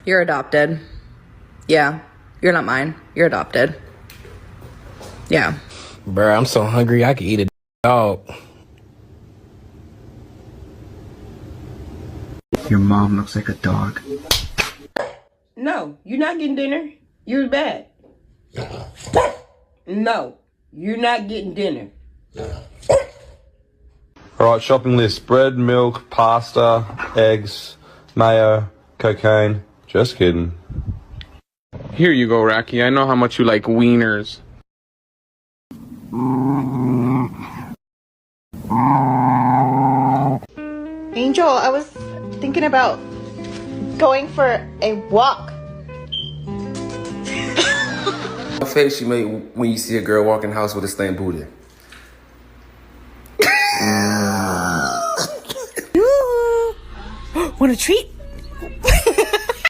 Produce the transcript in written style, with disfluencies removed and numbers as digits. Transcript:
You're adopted. Yeah, you're not mine. You're adopted. Yeah. Bruh, I'm so hungry I could eat a dog. Your mom looks like a dog. No, you're not getting dinner. You're bad. No, you're not getting dinner. Alright, shopping list. Bread, milk, pasta, eggs, mayo, cocaine. Just kidding. Here you go, Rocky. I know how much you like wieners. Angel, I was thinking about going for a walk. What face you make when you see a girl walk in the house with a stained booty? Want a treat?